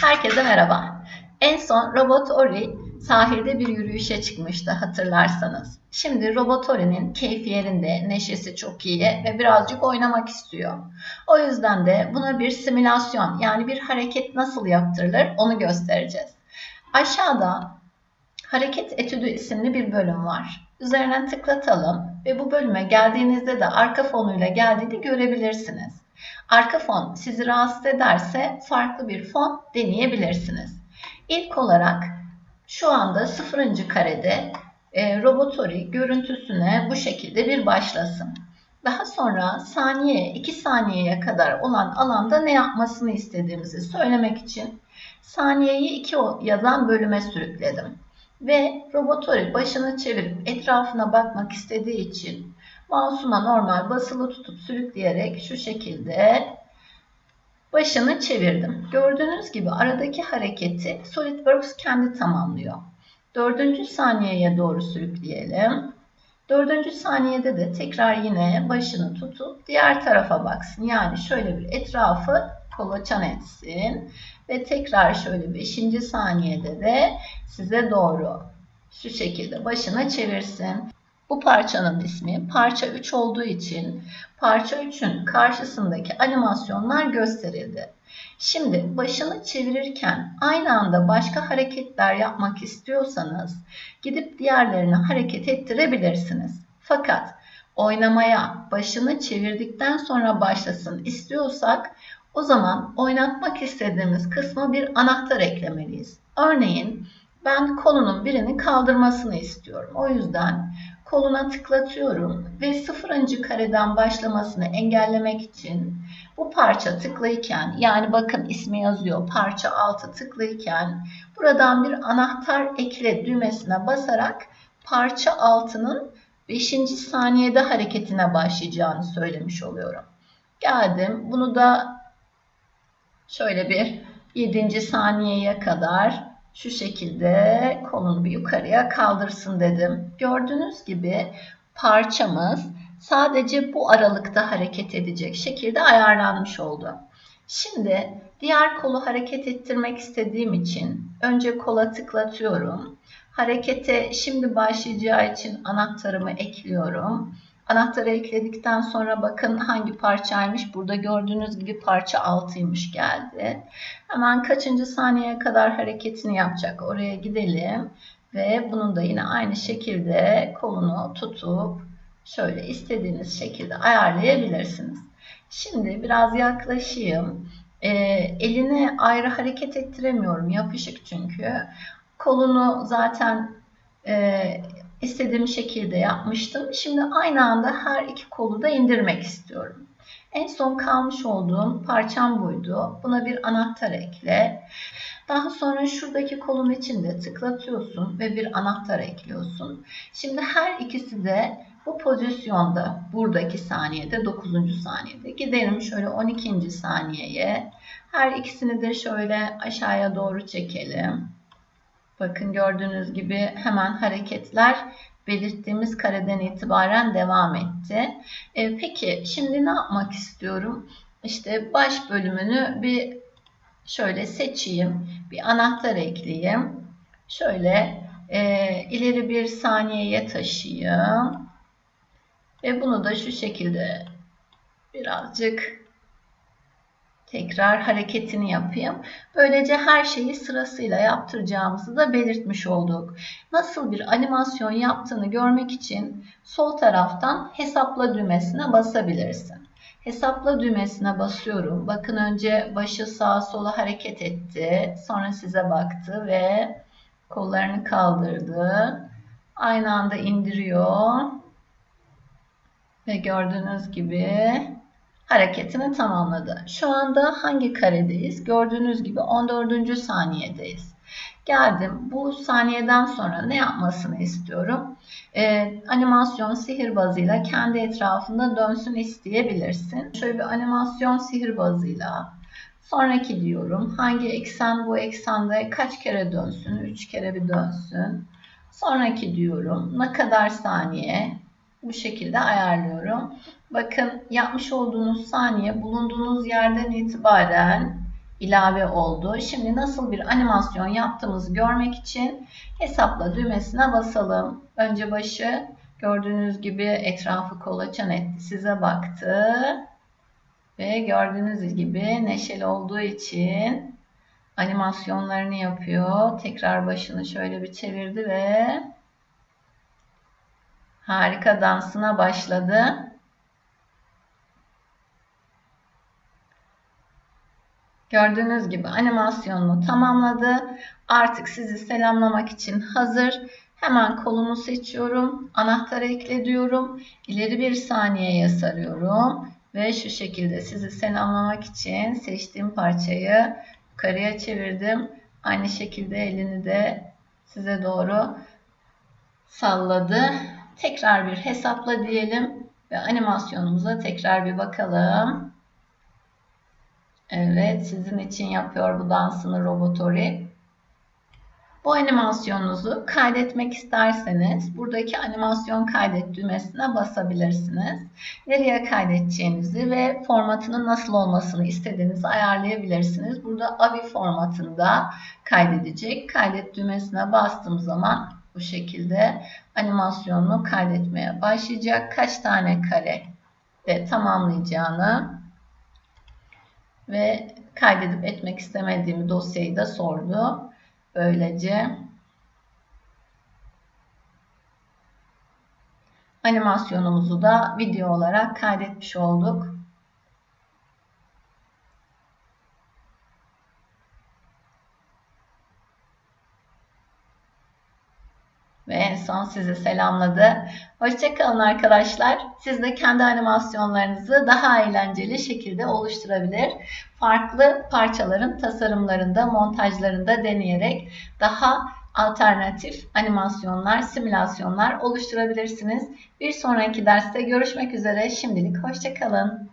Herkese merhaba. En son Robot Ori sahilde bir yürüyüşe çıkmıştı hatırlarsanız. Şimdi Robot Ori'nin keyfi yerinde, neşesi çok iyi ve birazcık oynamak istiyor. O yüzden de buna bir simülasyon yani bir hareket nasıl yaptırılır onu göstereceğiz. Aşağıda Hareket Etüdü isimli bir bölüm var. Üzerine tıklatalım ve bu bölüme geldiğinizde de arka fonuyla geldiğini görebilirsiniz. Arka fon sizi rahatsız ederse farklı bir fon deneyebilirsiniz. İlk olarak şu anda 0. karede Robot Ori görüntüsüne bu şekilde bir başlasın. Daha sonra saniye 2 saniyeye kadar olan alanda ne yapmasını istediğimizi söylemek için saniyeyi 2 yazan bölüme sürükledim. Ve Robot Ori başını çevirip etrafına bakmak istediği için mouse'uma normal basılı tutup sürükleyerek şu şekilde başını çevirdim. Gördüğünüz gibi aradaki hareketi SolidWorks kendi tamamlıyor. 4. saniyeye doğru sürükleyelim. 4. saniyede de tekrar yine başını tutup diğer tarafa baksın. Yani şöyle bir etrafı kolaçan etsin. Ve tekrar şöyle 5. saniyede de size doğru şu şekilde başına çevirsin. Bu parçanın ismi parça 3 olduğu için parça 3'ün karşısındaki animasyonlar gösterildi. Şimdi başını çevirirken aynı anda başka hareketler yapmak istiyorsanız gidip diğerlerini hareket ettirebilirsiniz. Fakat oynamaya başını çevirdikten sonra başlasın istiyorsak o zaman oynatmak istediğimiz kısma bir anahtar eklemeliyiz. Örneğin ben kolunun birini kaldırmasını istiyorum. O yüzden koluna tıklatıyorum ve 0. kareden başlamasını engellemek için bu parça tıklıyken, yani bakın ismi yazıyor, parça 6 tıklıyken buradan bir anahtar ekle düğmesine basarak parça 6'nın 5. saniyede hareketine başlayacağını söylemiş oluyorum. Geldim, bunu da şöyle bir 7. saniyeye kadar şu şekilde kolunu bir yukarıya kaldırsın dedim. Gördüğünüz gibi parçamız sadece bu aralıkta hareket edecek şekilde ayarlanmış oldu. Şimdi diğer kolu hareket ettirmek istediğim için önce kola tıklatıyorum. Harekete şimdi başlayacağı için anahtarımı ekliyorum. Anahtarı ekledikten sonra bakın hangi parçaymış. Burada gördüğünüz gibi parça 6'ymış geldi. Hemen kaçıncı saniyeye kadar hareketini yapacak. Oraya gidelim. Ve bunun da yine aynı şekilde kolunu tutup şöyle istediğiniz şekilde ayarlayabilirsiniz. Şimdi biraz yaklaşayım. Elini ayrı hareket ettiremiyorum. Yapışık çünkü. Kolunu zaten istediğim şekilde yapmıştım. Şimdi aynı anda her iki kolu da indirmek istiyorum. En son kalmış olduğum parçam buydu. Buna bir anahtar ekle. Daha sonra şuradaki kolun içinde tıklatıyorsun ve bir anahtar ekliyorsun. Şimdi her ikisi de bu pozisyonda, buradaki saniyede 9. saniyede. Gidelim şöyle 12. saniyeye. Her ikisini de şöyle aşağıya doğru çekelim. Bakın gördüğünüz gibi hemen hareketler belirttiğimiz kareden itibaren devam etti. Peki şimdi ne yapmak istiyorum? İşte baş bölümünü bir şöyle seçeyim. Bir anahtar ekleyeyim. Şöyle ileri bir saniyeye taşıyayım. Ve bunu da şu şekilde birazcık tekrar hareketini yapayım. Böylece her şeyi sırasıyla yaptıracağımızı da belirtmiş olduk. Nasıl bir animasyon yaptığını görmek için sol taraftan hesapla düğmesine basabilirsin. Hesapla düğmesine basıyorum. Bakın önce başı sağa sola hareket etti. Sonra size baktı ve kollarını kaldırdı. Aynı anda indiriyor. Ve gördüğünüz gibi hareketini tamamladı. Şu anda hangi karedeyiz? Gördüğünüz gibi 14. saniyedeyiz. Geldim. Bu saniyeden sonra ne yapmasını istiyorum? Animasyon sihirbazıyla kendi etrafında dönsün isteyebilirsin. Şöyle bir animasyon sihirbazıyla sonraki diyorum. Hangi eksen, bu eksende kaç kere dönsün? 3 kere bir dönsün. Sonraki diyorum. Ne kadar saniye? Bu şekilde ayarlıyorum. Bakın, yapmış olduğunuz saniye bulunduğunuz yerden itibaren ilave oldu. Şimdi nasıl bir animasyon yaptığımızı görmek için hesapla düğmesine basalım. Önce başı gördüğünüz gibi etrafı kolaçan etti. Size baktı. Ve gördüğünüz gibi neşeli olduğu için animasyonlarını yapıyor. Tekrar başını şöyle bir çevirdi ve harika dansına başladı. Gördüğünüz gibi animasyonunu tamamladı. Artık sizi selamlamak için hazır. Hemen kolumu seçiyorum. Anahtarı ekle diyorum. İleri bir saniyeye sarıyorum. Ve şu şekilde sizi selamlamak için seçtiğim parçayı yukarıya çevirdim. Aynı şekilde elini de size doğru salladı. Tekrar bir hesapla diyelim. Ve animasyonumuza tekrar bir bakalım. Evet, sizin için yapıyor bu dansını Robotori. Bu animasyonunuzu kaydetmek isterseniz buradaki animasyon kaydet düğmesine basabilirsiniz. Nereye kaydedeceğinizi ve formatının nasıl olmasını istediğinizi ayarlayabilirsiniz. Burada AVI formatında kaydedecek. Kaydet düğmesine bastığım zaman bu şekilde animasyonunu kaydetmeye başlayacak. Kaç tane kare de tamamlayacağını ve kaydedip etmek istemediğimi dosyayı da sordu. Böylece animasyonumuzu da video olarak kaydetmiş olduk. Ve en son sizi selamladı. Hoşça kalın arkadaşlar. Siz de kendi animasyonlarınızı daha eğlenceli şekilde oluşturabilir. Farklı parçaların tasarımlarında, montajlarında deneyerek daha alternatif animasyonlar, simülasyonlar oluşturabilirsiniz. Bir sonraki derste görüşmek üzere. Şimdilik hoşça kalın.